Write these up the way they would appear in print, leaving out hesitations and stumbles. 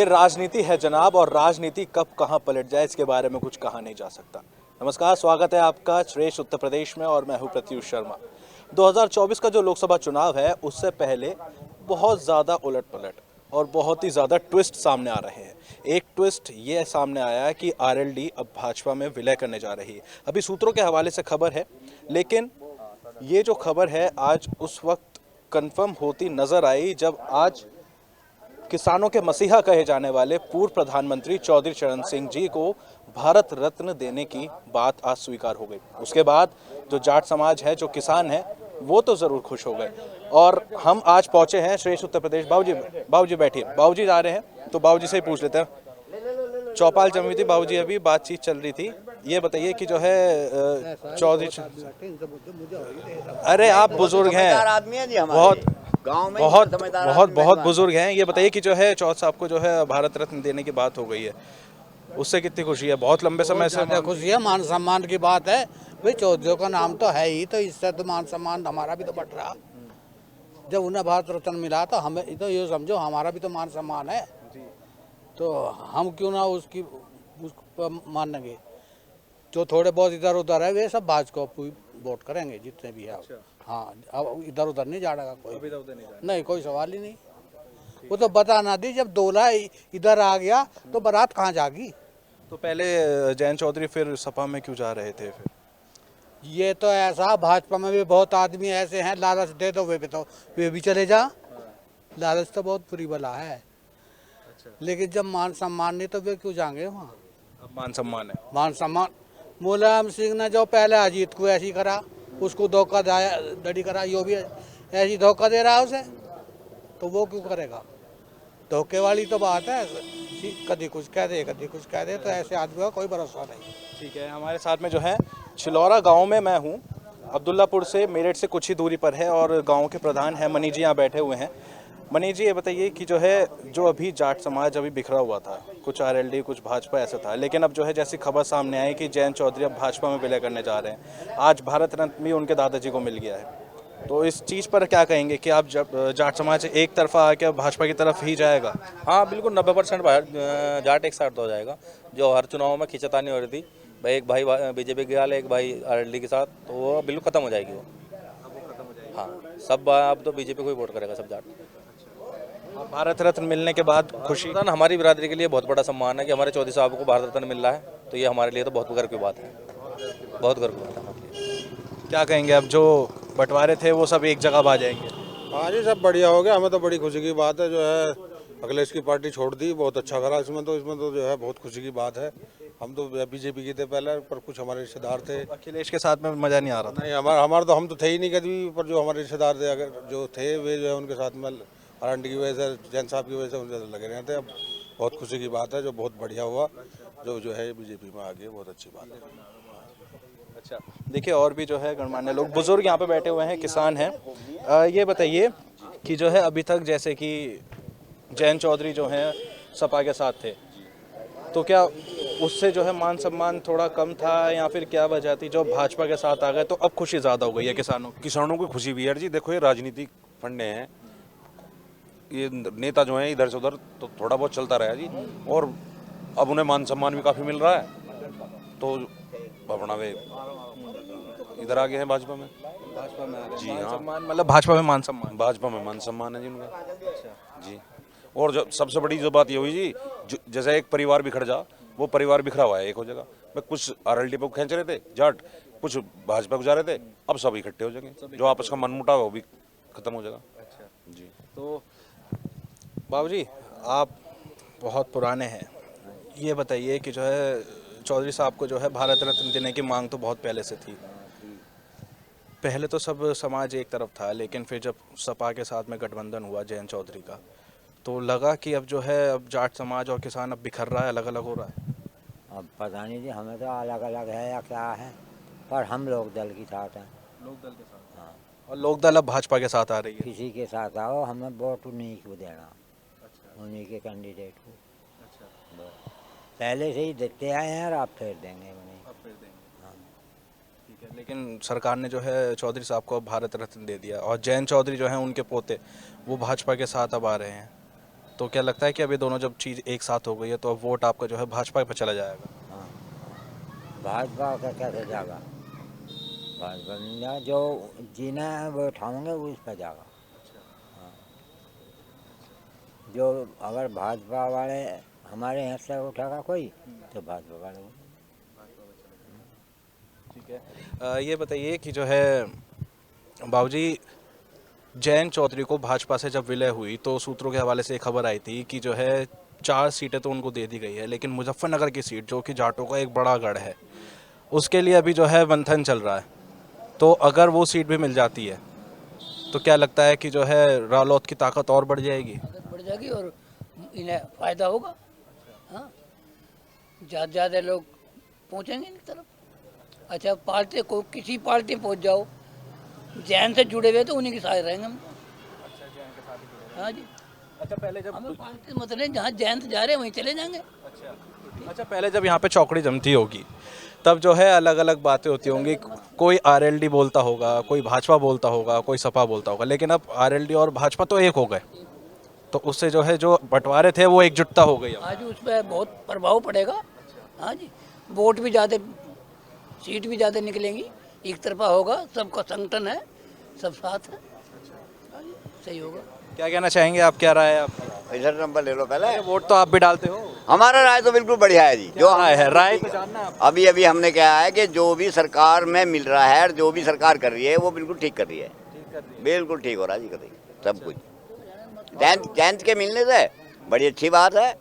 राजनीति है जनाब, और राजनीति कब कहां पलट जाए इसके बारे में कुछ कहा नहीं जा सकता। नमस्कार, स्वागत है आपका श्रेष्ठ उत्तर प्रदेश में और मैं हूं प्रत्युष शर्मा। 2024 का जो लोकसभा चुनाव है उससे पहले बहुत ज़्यादा उलट पलट और बहुत ही ज़्यादा ट्विस्ट सामने आ रहे हैं। एक ट्विस्ट ये सामने आया है कि आरएलडी अब भाजपा में विलय करने जा रही है। अभी सूत्रों के हवाले से खबर है, लेकिन ये जो खबर है आज उस वक्त कंफर्म होती नजर आई जब आज किसानों के मसीहा कहे जाने वाले पूर्व प्रधानमंत्री चौधरी चरण सिंह जी को भारत रत्न देने की बात आज स्वीकार हो गई। उसके बाद जो जाट समाज है, जो किसान है, वो तो ज़रूर खुश हो गए। और हम आज पहुंचे हैं श्रेष्ठ उत्तर प्रदेश। बाबूजी बैठिए, बाबूजी आ रहे हैं तो बाबूजी से ही पूछ लेते हैं। चौपाल जमी थी बाबूजी, अभी बातचीत चल रही थी। ये बताइए कि जो है चौधरी, अरे आप बुजुर्ग हैं, बहुत बहुत बहुत बहुत बुजुर्ग हैं। ये बताइए कि जो है चौधरी साहब को जो है भारत रत्न देने की बात हो गई है, उससे कितनी खुशी है? बहुत लंबे समय से खुशी है, मान सम्मान की बात है भाई। चौधरी का नाम तो है ही, तो इससे तो मान सम्मान हमारा भी तो बढ़ रहा। जब उन्हें भारत रत्न मिला तो हमें तो ये समझो हमारा भी तो मान सम्मान है, तो हम क्यों ना उसको मानेंगे। जो थोड़े बहुत इधर उधर है वे सब भाजपा को वोट करेंगे, जितने भी है। हाँ, अब इधर उधर नहीं जाएगा कोई, नहीं कोई सवाल ही नहीं। वो तो बता ना दी, जब दूल्हा इधर आ गया तो बारात कहाँ जागी। तो पहले जयंत चौधरी फिर सपा में क्यों जा रहे थे? फिर ये तो ऐसा, भाजपा में भी बहुत आदमी ऐसे हैं, लालच दे दो वे भी चले जा। लालच तो बहुत बुरी बला है। लेकिन जब मान सम्मान नहीं तो वे क्यों जाएंगे वहाँ। अब मान सम्मान है, मान सम्मान। मुलायम सिंह ने जो पहले अजीत को ऐसी करा, उसको धोखा धड़ी करा, यो भी ऐसी धोखा दे रहा है उसे, तो वो क्यों करेगा। धोखे वाली तो बात है, कभी कुछ कह दे कभी कुछ कह दे, तो ऐसे आदमी का कोई भरोसा नहीं। ठीक है। हमारे साथ में जो है छिलौरा गांव में मैं हूं, अब्दुल्लापुर से, मेरठ से कुछ ही दूरी पर है, और गांव के प्रधान हैं मनीष जी, यहाँ बैठे हुए हैं। मनीष जी, ये बताइए कि जो है जो अभी जाट समाज अभी बिखरा हुआ था, कुछ आरएलडी कुछ भाजपा ऐसा था, लेकिन अब जो है जैसी खबर सामने आई कि जयंत चौधरी अब भाजपा में विलय करने जा रहे हैं, आज भारत रत्न भी उनके दादाजी को मिल गया है, तो इस चीज़ पर क्या कहेंगे कि आप जब जाट समाज एक तरफा आके भाजपा की तरफ ही जाएगा? हाँ बिल्कुल, 90% जाट एक साथ हो जाएगा। जो हर चुनाव में खींचतानी हो रही थी भाई, एक भाई बीजेपी के गाल, एक भाई आरएलडी के साथ, तो वो बिल्कुल खत्म हो जाएगी वो। हाँ, सब अब तो बीजेपी को ही वोट करेगा सब जाट। भारत रत्न मिलने के बाद खुशी? हमारी बिरादरी के लिए बहुत बड़ा सम्मान है कि हमारे चौधरी साहब को भारत रत्न मिल रहा है, तो ये हमारे लिए तो बहुत गर्व की बात है, बहुत गर्व की बात है हमारे लिए। क्या कहेंगे, अब जो बंटवारे थे वो सब एक जगह आ जाएंगे? हाँ जी, सब बढ़िया हो गया। हमें तो बड़ी खुशी की बात है, जो है अखिलेश की पार्टी छोड़ दी, बहुत अच्छा करा। इसमें तो जो है बहुत खुशी की बात है। हम तो बीजेपी के थे पहले, पर कुछ हमारे रिश्तेदार थे। अखिलेश के साथ में मजा नहीं आ रहा था? नहीं, हमारे तो हम तो थे ही नहीं कभी, पर जो हमारे रिश्तेदार थे अगर जो थे वे जो है उनके साथ में आरएलडी की वजह से, जैन साहब की वजह से उनसे लगे रहते हैं। अब बहुत खुशी की बात है, जो बहुत बढ़िया हुआ जो है बीजेपी में आ गए, बहुत अच्छी बात है। अच्छा, देखिए और भी जो है गणमान्य लोग, बुजुर्ग यहाँ पे बैठे हुए हैं, किसान हैं। ये बताइए कि जो है अभी तक जैसे कि जयंत चौधरी जो हैं सपा के साथ थे, तो क्या उससे जो है मान सम्मान थोड़ा कम था या फिर क्या वजह थी? जो भाजपा के साथ आ गए तो अब खुशी ज़्यादा हो गई है किसानों की खुशी भी है जी। देखो, ये राजनीतिक फंडे हैं, ये नेता जो हैं इधर से उधर तो थोड़ा बहुत चलता रहा जी, और अब उन्हें मान सम्मान भी काफ़ी मिल रहा है, तो अपना वे इधर आ गए हैं भाजपा में। जी हाँ, मतलब भाजपा में मान सम्मान, भाजपा में मान सम्मान है जी उनका जी। और जो सबसे बड़ी जो बात ये हुई जी, जैसे एक परिवार बिखर जा, वो परिवार बिखरा हुआ है एक हो जगह। मैं कुछ आरएलडी पे खींच रहे थे जाट, कुछ भाजपा को जा रहे थे, अब सब इकट्ठे हो जाएंगे, जो आपस का मनमुटाव है वो भी खत्म हो जाएगा जी। तो बाबूजी, आप बहुत पुराने हैं, ये बताइए कि जो है चौधरी साहब को जो है भारत रत्न देने की मांग तो बहुत पहले से थी। पहले तो सब समाज एक तरफ था, लेकिन फिर जब सपा के साथ में गठबंधन हुआ जयंत चौधरी का, तो लगा कि अब जो है अब जाट समाज और किसान अब बिखर रहा है, अलग अलग हो रहा है। अब पता नहीं जी, हमें तो अलग अलग है या क्या है, पर हम लोग दल के साथ हैं। लोक दल के साथ? हाँ। और लोक दल अब भाजपा के साथ आ रही है? किसी के साथ आओ, हमें वोट उन्हीं को देना। अच्छा। उन्हीं के कैंडिडेट को। अच्छा। पहले से ही देते आए हैं और आप फिर देंगे उन्हें। अब फिर देंगे? हाँ, ठीक है। लेकिन सरकार ने जो है चौधरी साहब को भारत रत्न दे दिया, और जयंत चौधरी जो हैं उनके पोते, वो भाजपा के साथ अब आ रहे हैं। तो क्या लगता है कि अभी दोनों जब चीज़ एक साथ हो गई है तो अब वोट आपका जो है भाजपा पे चला जाएगा? हाँ, भाजपा का कैसे जाएगा? भाजपा में जो जीना है वो उठाएंगे उस पर जाएगा। हाँ, जो अगर भाजपा वाले हमारे यहाँ से उठाएगा कोई तो भाजपा वाले को। ठीक है, ये बताइए कि जो है बाबूजी, जयंत चौधरी को भाजपा से जब विलय हुई तो सूत्रों के हवाले से एक खबर आई थी कि जो है 4 सीटें तो उनको दे दी गई है, लेकिन मुजफ्फरनगर की सीट जो कि जाटों का एक बड़ा गढ़ है उसके लिए अभी जो है मंथन चल रहा है। तो अगर वो सीट भी मिल जाती है तो क्या लगता है कि जो है रालोद की ताकत और बढ़ जाएगी? ताकत बढ़ जाएगी और इन्हें फायदा होगा। हाँ, ज़्यादा लोग पहुँचेंगे इनकी तरफ। अच्छा, पार्टी को किसी पार्टी में पहुँच जाओ, जैन से जुड़े हुए तो उन्हीं के साथ रहेंगे हम। हाँ जी। अच्छा, पहले जब हमें पार्टी से मतलब नहीं, जहाँ जैन से जा रहे हैं वहीं चले जाएंगे। अच्छा पहले जब यहाँ पे चौकड़ी जमती होगी तब जो है अलग अलग बातें होती होंगी, कोई आरएलडी बोलता होगा, कोई भाजपा बोलता होगा, कोई सपा बोलता होगा, लेकिन अब आरएलडी और भाजपा तो एक हो गए, तो उससे जो है जो बंटवारे थे वो एकजुटता हो गई अब। आज उस पर बहुत प्रभाव पड़ेगा। हाँ जी, वोट भी ज़्यादा, सीट भी ज़्यादा निकलेंगी, एक तरफा होगा, सबका संगठन है, सब साथ है। हाँ जी, सही होगा। क्या कहना चाहेंगे आप, क्या राय है आपकी? इधर नंबर ले लो पहले। वोट तो आप भी डालते हो, हमारा राय तो बिल्कुल बढ़िया है जी। जो राय है, राय तो जानना है आपको। अभी हमने क्या है कि जो भी सरकार में मिल रहा है और जो भी सरकार कर रही है वो बिल्कुल ठीक कर रही है, बिल्कुल ठीक हो रहा है जी, कभी सब कुछ जयंत के मिलने से बड़ी अच्छी बात है।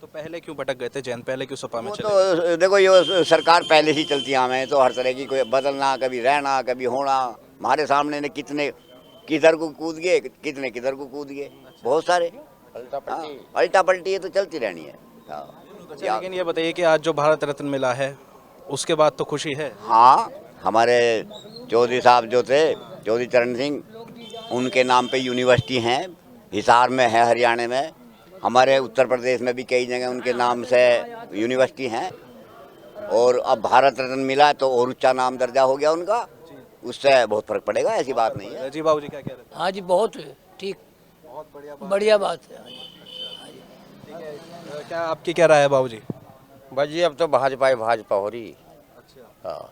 तो पहले क्यों भटक गए थे जयंत, पहले क्यों सपा में वो चले? तो देखो ये सरकार पहले ही चलती हमें तो हर तरह की कोई बदलना, कभी रहना, कभी होना, हमारे सामने ने कितने किधर को कूद गए, कितने किधर को कूद गए, बहुत सारे अल्टा पलटी है तो चलती रहनी है। अच्छा, लेकिन ये बताइए कि आज जो भारत रत्न मिला है उसके बाद तो खुशी है? हाँ, हमारे चौधरी साहब जो थे, चौधरी चरण सिंह, उनके नाम पे यूनिवर्सिटी हैं, हिसार में है, हरियाणा में, हमारे उत्तर प्रदेश में भी कई जगह उनके नाम से यूनिवर्सिटी हैं। और अब भारत रत्न मिला तो और ऊंचा नाम दर्जा हो गया उनका, उससे बहुत फर्क पड़ेगा, ऐसी बात नहीं है। जी बाबूजी क्या कह रहे थे? हाँ जी, बहुत ठीक, बढ़िया बात है। हाँ जी। क्या आपकी क्या राय है बाबूजी? भाजी अब तो भाजपा हो रही। हाँ,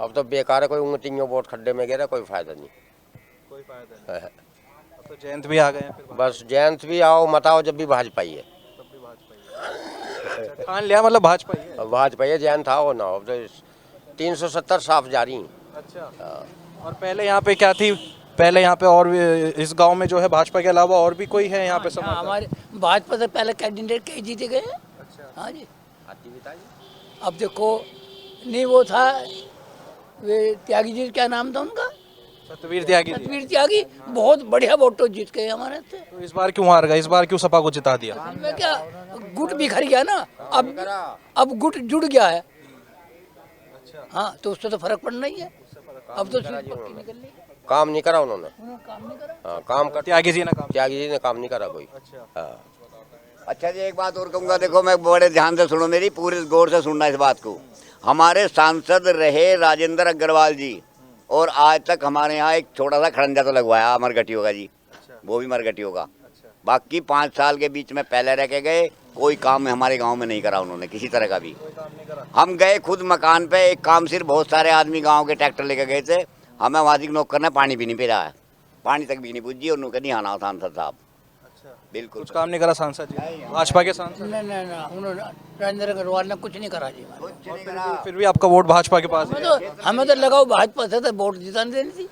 अब तो बेकार है, कोई उंगतियों वोट खड्डे में गिरा, कोई फायदा नहीं। कोई फायदा नहीं। अब तो जयंत भी आ गए हैं फिर। बस जयंत भी आओ मत आओ, जब भी भाजपा ही है। ठान लिया मतलब भाजपा ही है। अब भाजपा ही है, जयंत आओ ना, अब तो 370 साफ जारी। अच्छा, और पहले यहाँ पे क्या थी? पहले यहाँ पे और भी इस गांव में जो है भाजपा के अलावा और भी कोई है यहाँ पे समर्थक? हमारे भाजपा से पहले कैंडिडेट कई जीते गए हैं। हाँ जी। अब देखो, नहीं वो था, वे त्यागी जी, क्या नाम था उनका? सतवीर त्यागी जी। सतवीर त्यागी, बहुत बढ़िया वोटों जीत गए हमारे से। तो इस बार क्यों हार गए? इस बार क्यों सपा को जिता दिया? में क्या गुट बिखर गया ना, अब गुट जुड़ गया है। हाँ, तो उससे तो फर्क पड़ना ही है। अब तो सीट पक्की निकलनी है। काम नहीं करा उन्होंने। काम नहीं करा। हाँ, काम कर त्यागी जी ने काम। त्यागी जी ने काम नहीं करा कोई। हाँ, अच्छा जी, एक बात और कहूँगा, देखो मैं बड़े ध्यान से सुनो, मेरी पूरे गौर से सुनना इस बात को। हमारे सांसद रहे राजेंद्र अग्रवाल जी, और आज तक हमारे यहाँ एक छोटा सा खड़ंजा तो लगवाया मरघटियों का जी, वो भी मरघटियों का। बाकी 5 साल के बीच में पहले रह के गए, कोई काम हमारे गांव में नहीं करा उन्होंने, किसी तरह का भी। हम गए खुद मकान पे, एक काम सिर्फ, बहुत सारे आदमी गांव के ट्रैक्टर लेके गए थे, हमें वहाँ की नौकर ने पानी भी नहीं पिला है, पानी तक भी नहीं पूछी, और नहीं आना सांसद साहब। बिल्कुल कुछ काम नहीं करा सांसद जी, भाजपा के सांसद। नहीं, उन्होंने राजेंद्र अग्रवाल ने कुछ नहीं करा जी। फिर भी आपका वोट भाजपा के पास है। हमें तो लगाओ भाजपा से, तो वोट जिताने देनी थी।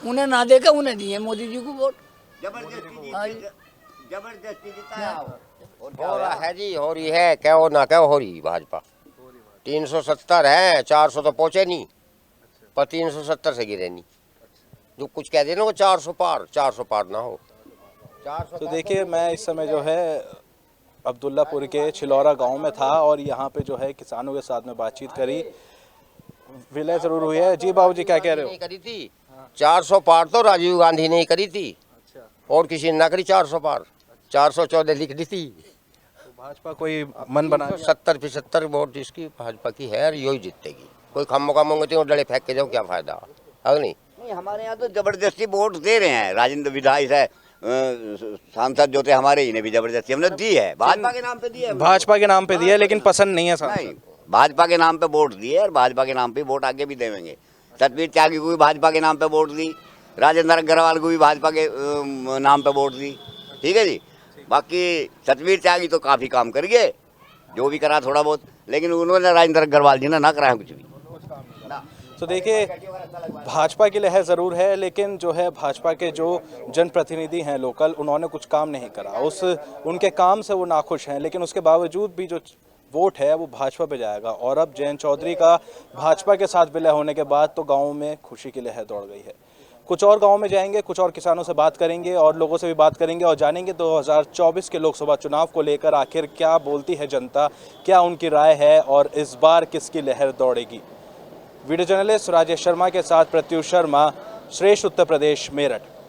उन्हें ना देखा, उन्हें दिए मोदी जी को वोट। जबरदस्ती जिताया हो रहा है जी, हो रही है, क्या हो ना क्या हो रही भाजपा। 370 है, 400 तो पहुंचे नहीं, पर 370 से गिरे नहीं। जो कुछ कह देना वो 400 पार ना हो। 400 तो देखिए, मैं इस समय जो है अब्दुल्लापुर के छिलौरा गांव में था और यहाँ पे जो है किसानों के साथ में बातचीत करी, विलय जरूर हुई है। जी बाबूजी क्या कह रहे हो? नहीं करी थी 400 पार, तो राजीव गांधी ने ही करी थी, और किसी ने ना करी 400 पार। 414 लिख दी थी। तो भाजपा कोई मन बना लिया? 70-75 वोट इसकी भाजपा की है, और यही जीतेगी। कोई खम्मो का मंगती और डले फेंक के जाओ, क्या फायदा है नहीं। नहीं, हमारे यहाँ तो जबरदस्ती वोट दे रहे हैं। राजेंद्र विधायक है, सांसद जो थे हमारे ही ने भी जबरदस्ती हमने दी है, भाजपा के नाम पे दी है। भाजपा के नाम पे दिया लेकिन पसंद नहीं है सांसद। नहीं, भाजपा के नाम पे वोट दिए और भाजपा के नाम पे वोट आगे भी देंगे। सतबीर त्यागी को भी भाजपा के नाम पे वोट दी, राजेंद्र अग्रवाल को भी भाजपा के नाम पे वोट दी। ठीक है जी। बाकी सतबीर त्यागी तो काफ़ी काम कर गए, जो भी करा थोड़ा बहुत, लेकिन उन्होंने राजेंद्र अग्रवाल जी ने ना कराया कुछ भी। तो देखिए भाजपा की लहर ज़रूर है, लेकिन जो है भाजपा के जो जनप्रतिनिधि हैं लोकल, उन्होंने कुछ काम नहीं करा। उनके काम से वो नाखुश हैं, लेकिन उसके बावजूद भी जो वोट है वो भाजपा पे जाएगा। और अब जयंत चौधरी का भाजपा के साथ विलय होने के बाद तो गाँव में खुशी की लहर दौड़ गई है। कुछ और गाँव में जाएंगे, कुछ और किसानों से बात करेंगे और लोगों से भी बात करेंगे और जानेंगे 2024 के लोकसभा चुनाव को लेकर आखिर क्या बोलती है जनता, क्या उनकी राय है और इस बार किसकी लहर दौड़ेगी। वीडियो जर्नलिस्ट राजेश शर्मा के साथ प्रत्युष शर्मा, श्रेष्ठ उत्तर प्रदेश, मेरठ।